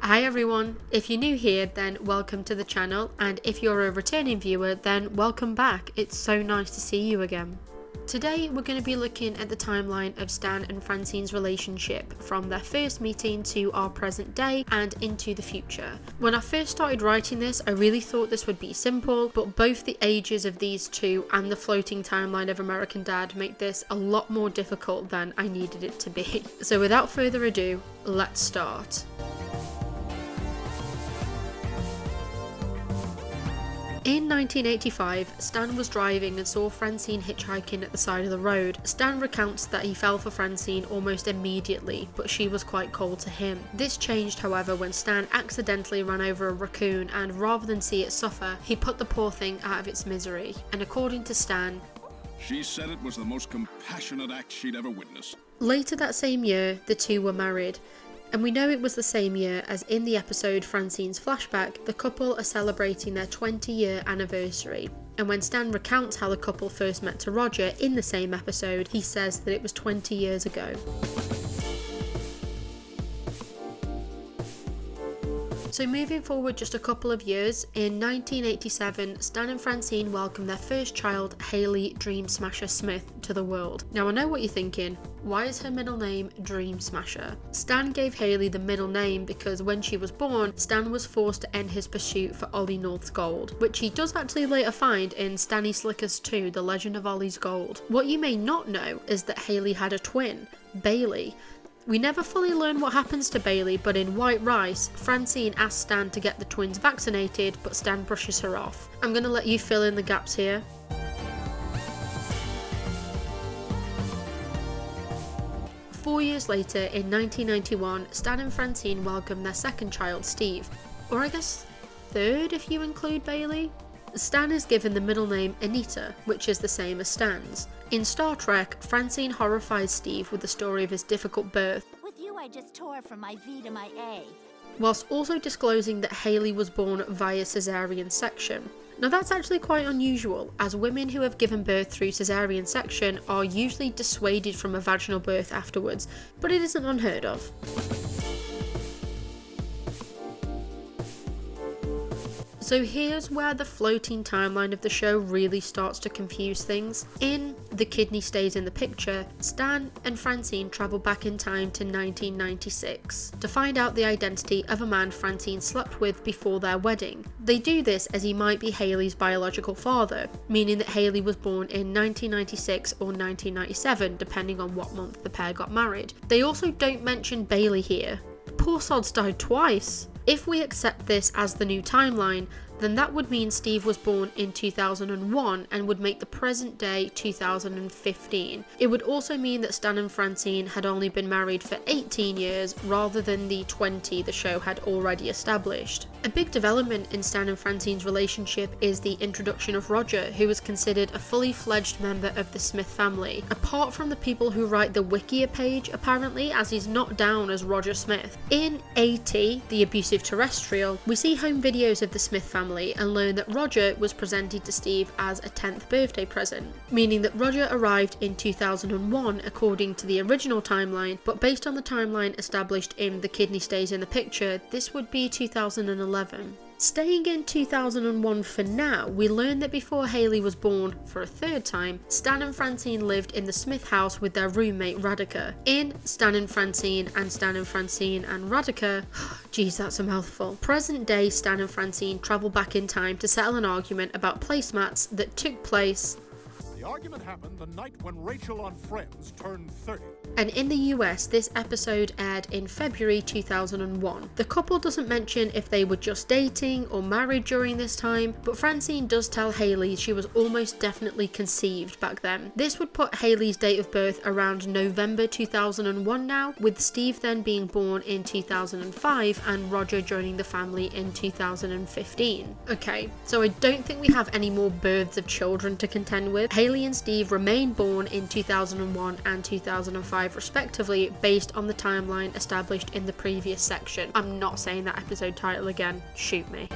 Hi everyone, if you're new here then welcome to the channel, and if you're a returning viewer then welcome back. It's so nice to see you again. Today we're going to be looking at the timeline of Stan and Francine's relationship from their first meeting to our present day and into the future. When I first started writing this I really thought this would be simple, but both the ages of these two and the floating timeline of American Dad make this a lot more difficult than I needed it to be. So without further ado, let's start. In 1985, Stan was driving and saw Francine hitchhiking at the side of the road. Stan recounts that he fell for Francine almost immediately, but she was quite cold to him. This changed, however, when Stan accidentally ran over a raccoon and rather than see it suffer, he put the poor thing out of its misery. And according to Stan, she said it was the most compassionate act she'd ever witnessed. Later that same year, the two were married. And we know it was the same year as in the episode Francine's Flashback, the couple are celebrating their 20-year anniversary. And when Stan recounts how the couple first met to Roger in the same episode, he says that it was 20 years ago. So moving forward just a couple of years, in 1987, Stan and Francine welcomed their first child, Hayley Dream Smasher Smith, to the world. Now I know what you're thinking, why is her middle name Dream Smasher? Stan gave Hayley the middle name because when she was born, Stan was forced to end his pursuit for Ollie North's gold, which he does actually later find in Stanny Slickers 2, The Legend of Ollie's Gold. What you may not know is that Hayley had a twin, Bailey. We never fully learn what happens to Bailey, but in White Rice, Francine asks Stan to get the twins vaccinated, but Stan brushes her off. I'm going to let you fill in the gaps here. Four years later, in 1991, Stan and Francine welcomed their second child, Steve. Or I guess third if you include Bailey. Stan is given the middle name Anita, which is the same as Stan's. In Star Trek, Francine horrifies Steve with the story of his difficult birth. With you, I just tore from my V to my A. Whilst also disclosing that Hayley was born via cesarean section. Now that's actually quite unusual, as women who have given birth through cesarean section are usually dissuaded from a vaginal birth afterwards, but it isn't unheard of. So here's where the floating timeline of the show really starts to confuse things. In The Kidney Stays in the Picture, Stan and Francine travel back in time to 1996 to find out the identity of a man Francine slept with before their wedding. They do this as he might be Hayley's biological father, meaning that Hayley was born in 1996 or 1997, depending on what month the pair got married. They also don't mention Bailey here. Poor sod's died twice. If we accept this as the new timeline, then that would mean Steve was born in 2001 and would make the present day 2015. It would also mean that Stan and Francine had only been married for 18 years rather than the 20 the show had already established. A big development in Stan and Francine's relationship is the introduction of Roger, who is considered a fully fledged member of the Smith family, apart from the people who write the Wikia page apparently, as he's not down as Roger Smith. In AT, The Abusive Terrestrial, we see home videos of the Smith family and learn that Roger was presented to Steve as a 10th birthday present, meaning that Roger arrived in 2001 according to the original timeline, but based on the timeline established in The Kidney Stays in the Picture, this would be 2011. Staying in 2001 for now, we learn that before Hayley was born for a third time, Stan and Francine lived in the Smith house with their roommate Radhika. In Stan and Francine and Stan and Francine and Radhika, geez, that's a mouthful. Present day Stan and Francine travel back in time to settle an argument about placemats that took place. The argument happened the night when Rachel on Friends turned 30. And in the US, this episode aired in February 2001. The couple doesn't mention if they were just dating or married during this time, but Francine does tell Hayley she was almost definitely conceived back then. This would put Hayley's date of birth around November 2001 now, with Steve then being born in 2005 and Roger joining the family in 2015. Okay, so I don't think we have any more births of children to contend with. Hayley and Steve remain born in 2001 and 2005 respectively, based on the timeline established in the previous section. I'm not saying that episode title again, shoot me.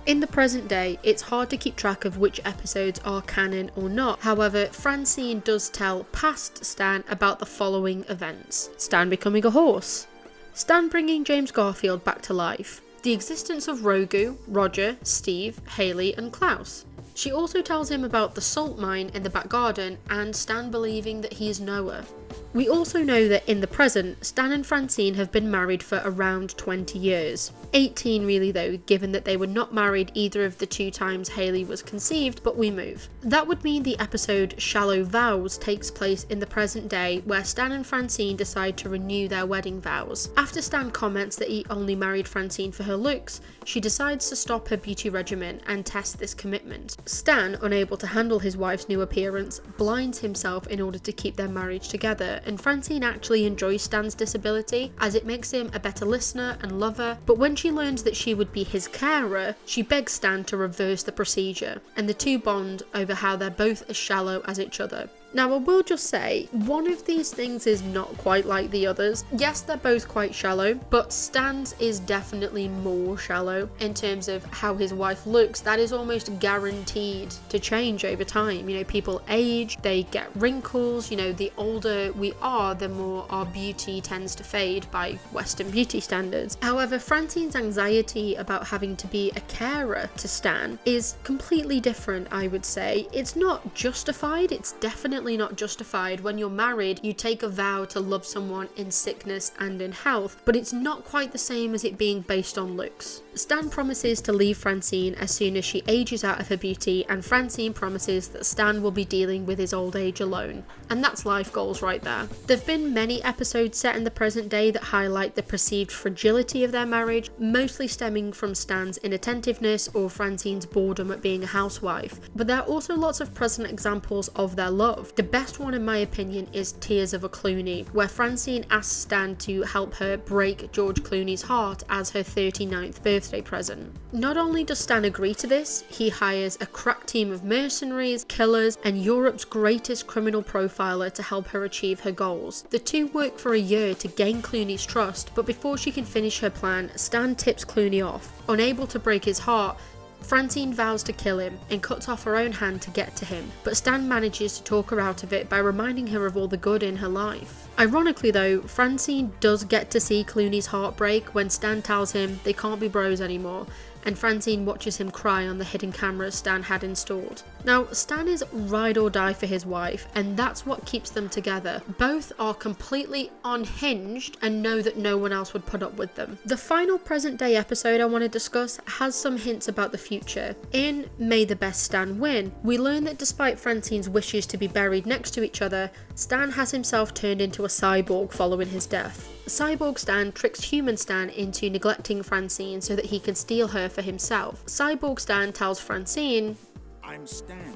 In the present day, it's hard to keep track of which episodes are canon or not. However, Francine does tell past Stan about the following events. Stan becoming a horse. Stan bringing James Garfield back to life. The existence of Rogu, Roger, Steve, Haley and Klaus. She also tells him about the salt mine in the back garden and Stan believing that he is Noah. We also know that in the present, Stan and Francine have been married for around 20 years. 18 really though, given that they were not married either of the 2 times Haley was conceived, but we move. That would mean the episode Shallow Vows takes place in the present day, where Stan and Francine decide to renew their wedding vows. After Stan comments that he only married Francine for her looks, she decides to stop her beauty regimen and test this commitment. Stan, unable to handle his wife's new appearance, blinds himself in order to keep their marriage together, and Francine actually enjoys Stan's disability as it makes him a better listener and lover, but when she learns that she would be his carer, she begs Stan to reverse the procedure, and the two bond over how they're both as shallow as each other. Now, I will just say, one of these things is not quite like the others. Yes, they're both quite shallow, but Stan's is definitely more shallow in terms of how his wife looks. That is almost guaranteed to change over time. You know, people age, they get wrinkles, you know, the older we are, the more our beauty tends to fade by Western beauty standards. However, Francine's anxiety about having to be a carer to Stan is completely different, I would say. It's not justified, it's definitely not justified. When you're married, you take a vow to love someone in sickness and in health, but it's not quite the same as it being based on looks. Stan promises to leave Francine as soon as she ages out of her beauty, and Francine promises that Stan will be dealing with his old age alone. And that's life goals right there. There've been many episodes set in the present day that highlight the perceived fragility of their marriage, mostly stemming from Stan's inattentiveness or Francine's boredom at being a housewife. But there are also lots of present examples of their love. The best one in my opinion is Tears of a Clooney, where Francine asks Stan to help her break George Clooney's heart as her 39th birthday present. Not only does Stan agree to this, he hires a crack team of mercenaries, killers, and Europe's greatest criminal profiler to help her achieve her goals. The two work for a year to gain Clooney's trust, but before she can finish her plan, Stan tips Clooney off. Unable to break his heart, Francine vows to kill him and cuts off her own hand to get to him, but Stan manages to talk her out of it by reminding her of all the good in her life. Ironically though, Francine does get to see Clooney's heart break when Stan tells him they can't be bros anymore, and Francine watches him cry on the hidden cameras Stan had installed. Now, Stan is ride or die for his wife, and that's what keeps them together. Both are completely unhinged and know that no one else would put up with them. The final present day episode I want to discuss has some hints about the future. In May the Best Stan Win, we learn that despite Francine's wishes to be buried next to each other, Stan has himself turned into a cyborg following his death. Cyborg Stan tricks human Stan into neglecting Francine so that he can steal her for himself. Cyborg Stan tells Francine, I'm Stan,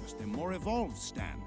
just a more evolved Stan.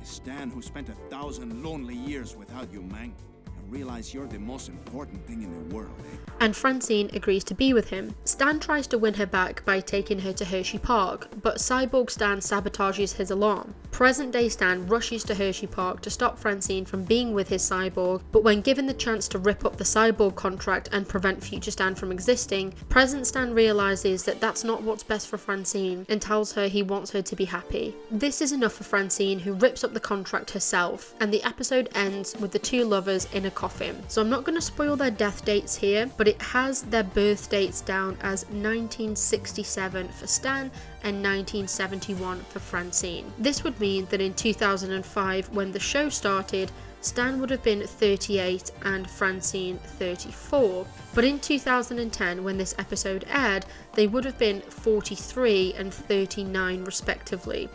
A Stan who spent 1,000 lonely years without you, man. I realize you're the most important thing in the world, eh? And Francine agrees to be with him. Stan tries to win her back by taking her to Hershey Park, but Cyborg Stan sabotages his alarm. Present day Stan rushes to Hershey Park to stop Francine from being with his cyborg, but when given the chance to rip up the cyborg contract and prevent future Stan from existing, present Stan realizes that that's not what's best for Francine and tells her he wants her to be happy. This is enough for Francine, who rips up the contract herself, and the episode ends with the two lovers in a coffin. So I'm not going to spoil their death dates here, but it has their birth dates down as 1967 for Stan and 1971 for Francine. This would mean that in 2005, when the show started, Stan would have been 38 and Francine 34, but in 2010, when this episode aired, they would have been 43 and 39 respectively.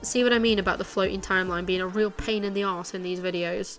See what I mean about the floating timeline being a real pain in the arse in these videos?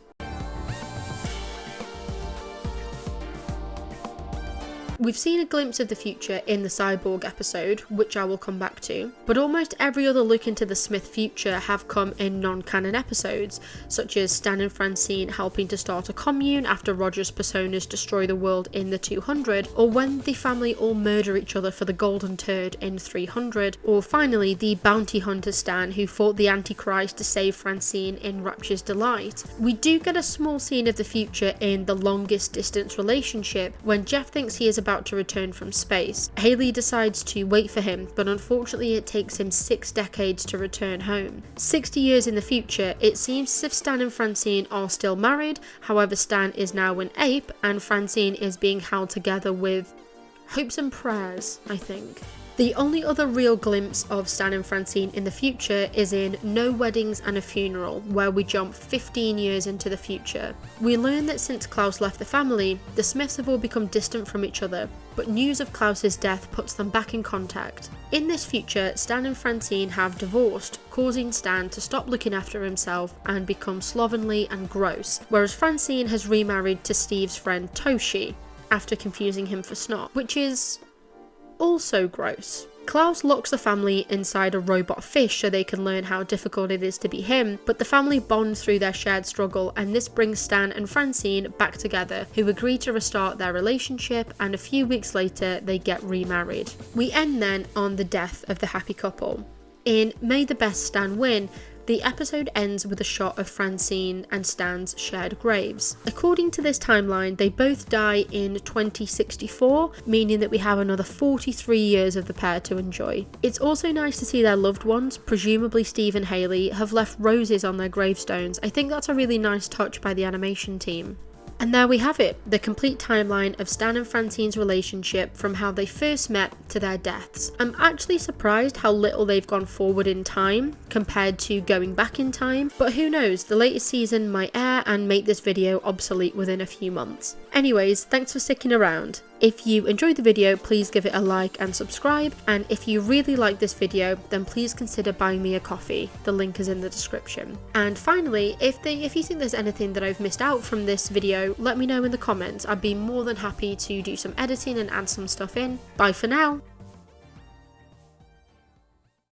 We've seen a glimpse of the future in the Cyborg episode, which I will come back to, but almost every other look into the Smith future have come in non-canon episodes, such as Stan and Francine helping to start a commune after Roger's personas destroy the world in the 200, or when the family all murder each other for the Golden Turd in 300, or finally the bounty hunter Stan who fought the Antichrist to save Francine in Rapture's Delight. We do get a small scene of the future in The Longest Distance Relationship, when Jeff thinks he is about to return from space. Haley decides to wait for him, but unfortunately it takes him 6 decades to return home. 60 years in the future, it seems as if Stan and Francine are still married, however Stan is now an ape and Francine is being held together with hopes and prayers, I think. The only other real glimpse of Stan and Francine in the future is in No Weddings and a Funeral, where we jump 15 years into the future. We learn that since Klaus left the family, the Smiths have all become distant from each other, but news of Klaus's death puts them back in contact. In this future, Stan and Francine have divorced, causing Stan to stop looking after himself and become slovenly and gross, whereas Francine has remarried to Steve's friend Toshi, after confusing him for Snot, which is also gross. Klaus locks the family inside a robot fish so they can learn how difficult it is to be him, but the family bond through their shared struggle, and this brings Stan and Francine back together, who agree to restart their relationship, and a few weeks later they get remarried. We end then on the death of the happy couple. In May the Best Stan Win, the episode ends with a shot of Francine and Stan's shared graves. According to this timeline, they both die in 2064, meaning that we have another 43 years of the pair to enjoy. It's also nice to see their loved ones, presumably Steve and Haley, have left roses on their gravestones. I think that's a really nice touch by the animation team. And there we have it, the complete timeline of Stan and Francine's relationship from how they first met to their deaths. I'm actually surprised how little they've gone forward in time compared to going back in time, but who knows, the latest season might air and make this video obsolete within a few months. Anyways, thanks for sticking around. If you enjoyed the video, please give it a like and subscribe, and if you really like this video, then please consider buying me a coffee. The link is in the description. And finally, if you think there's anything that I've missed out from this video, let me know in the comments. I'd be more than happy to do some editing and add some stuff in. Bye for now!